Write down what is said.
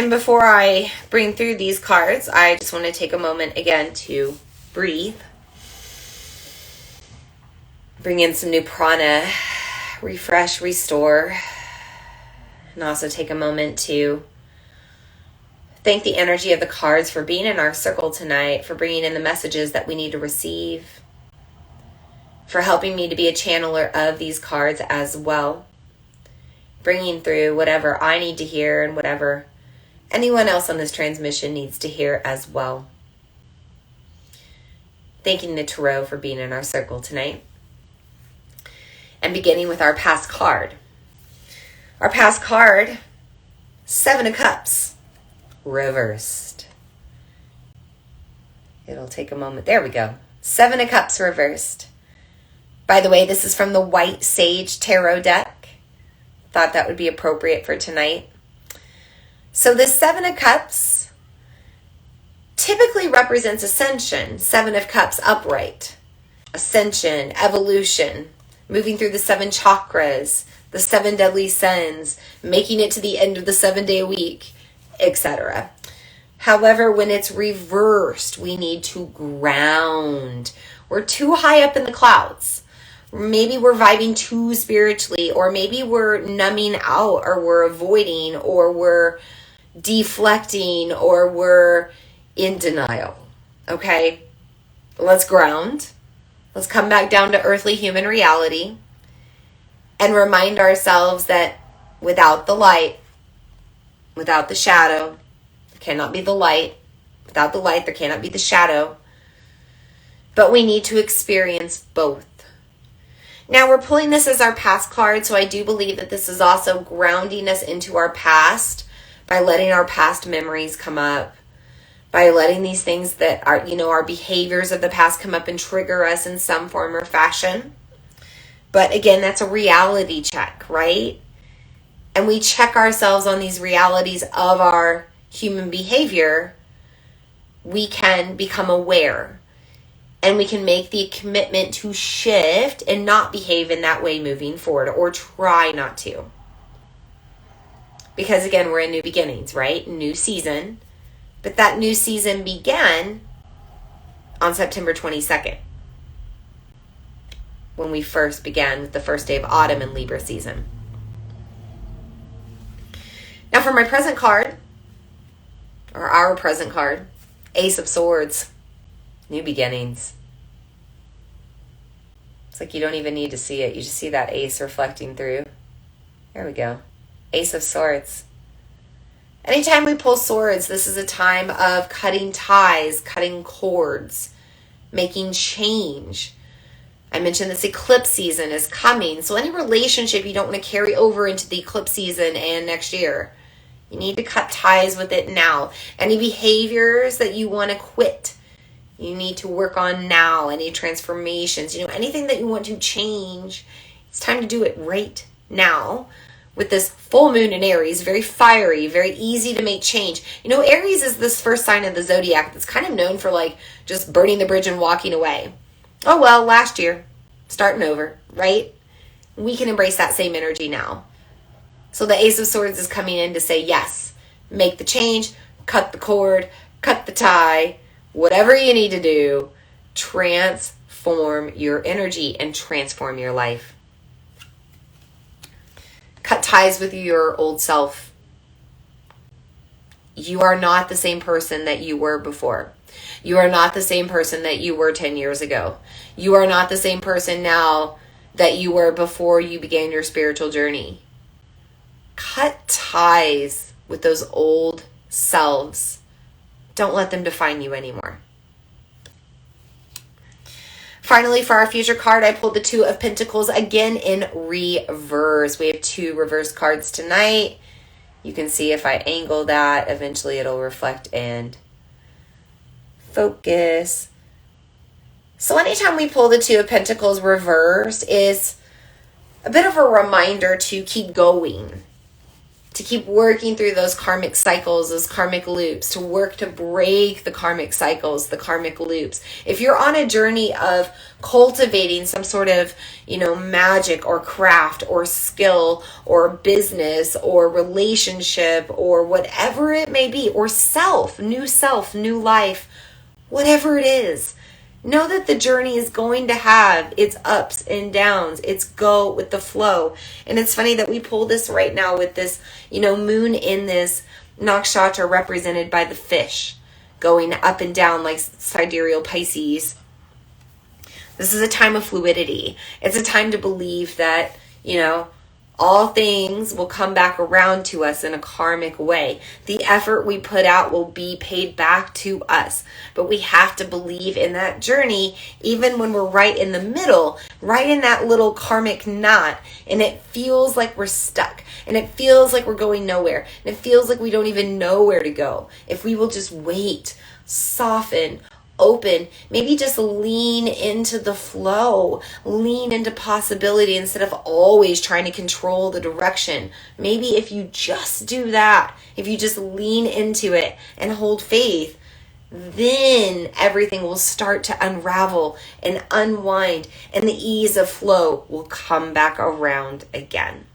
And before I bring through these cards, I just want to take a moment again to breathe. Bring in some new prana, refresh, restore, and also take a moment to thank the energy of the cards for being in our circle tonight, for bringing in the messages that we need to receive, for helping me to be a channeler of these cards as well, bringing through whatever I need to hear and whatever anyone else on this transmission needs to hear as well. Thanking the Tarot for being in our circle tonight. And beginning with our past card. Our past card, 7 of Cups, reversed. It'll take a moment. There we go. 7 of Cups reversed. By the way, this is from the White Sage Tarot deck. Thought that would be appropriate for tonight. So this 7 of Cups typically represents ascension. 7 of Cups upright. Ascension, evolution, moving through the 7 chakras, the 7 deadly sins, making it to the end of the 7-day week, etc. However, when it's reversed, we need to ground. We're too high up in the clouds. Maybe we're vibing too spiritually, or maybe we're numbing out, or we're avoiding, or we're deflecting, or we're in denial. Okay? Let's ground. Let's come back down to earthly human reality and remind ourselves that without the light, without the shadow, there cannot be the light. Without the light, there cannot be the shadow. But we need to experience both. Now, we're pulling this as our past card, so I do believe that this is also grounding us into our past by letting our past memories come up, by letting these things that are, our behaviors of the past come up and trigger us in some form or fashion. But again, that's a reality check, right? And we check ourselves on these realities of our human behavior. We can become aware. And we can make the commitment to shift and not behave in that way moving forward, or try not to. Because again, we're in new beginnings, right? New season. But that new season began on September 22nd. When we first began with the first day of autumn in Libra season. Now for my present card, or our present card, Ace of Swords. New beginnings. It's like you don't even need to see it. You just see that ace reflecting through. There we go. Ace of Swords. Anytime we pull swords, this is a time of cutting ties, cutting cords, making change. I mentioned this eclipse season is coming. So any relationship you don't want to carry over into the eclipse season and next year, you need to cut ties with it now. Any behaviors that you want to quit, you need to work on now. Any transformations, anything that you want to change, it's time to do it right now. With this full moon in Aries, very fiery, very easy to make change. Aries is this first sign of the zodiac that's kind of known for just burning the bridge and walking away. Oh well, last year, starting over, right? We can embrace that same energy now. So the Ace of Swords is coming in to say, yes, make the change, cut the cord, cut the tie, whatever you need to do, transform your energy and transform your life. Cut ties with your old self. You are not the same person that you were before. You are not the same person that you were 10 years ago. You are not the same person now that you were before you began your spiritual journey. Cut ties with those old selves. Don't let them define you anymore. Finally, for our future card, I pulled the 2 of Pentacles again in reverse. We have 2 reverse cards tonight. You can see if I angle that, eventually it'll reflect and focus. So anytime we pull the 2 of Pentacles reverse is a bit of a reminder to keep going, to keep working through those karmic cycles, those karmic loops, to work to break the karmic cycles, the karmic loops. If you're on a journey of cultivating some sort of, magic or craft or skill or business or relationship or whatever it may be, or self, new life, whatever it is, know that the journey is going to have its ups and downs. It's go with the flow. And it's funny that we pull this right now with this, moon in this nakshatra represented by the fish going up and down like sidereal Pisces. This is a time of fluidity. It's a time to believe that, all things will come back around to us in a karmic way. The effort we put out will be paid back to us. But we have to believe in that journey, even when we're right in the middle, right in that little karmic knot, and it feels like we're stuck, and it feels like we're going nowhere, and it feels like we don't even know where to go. If we will just wait, soften, open, maybe just lean into the flow, lean into possibility instead of always trying to control the direction. Maybe if you just do that, if you just lean into it and hold faith, then everything will start to unravel and unwind, and the ease of flow will come back around again.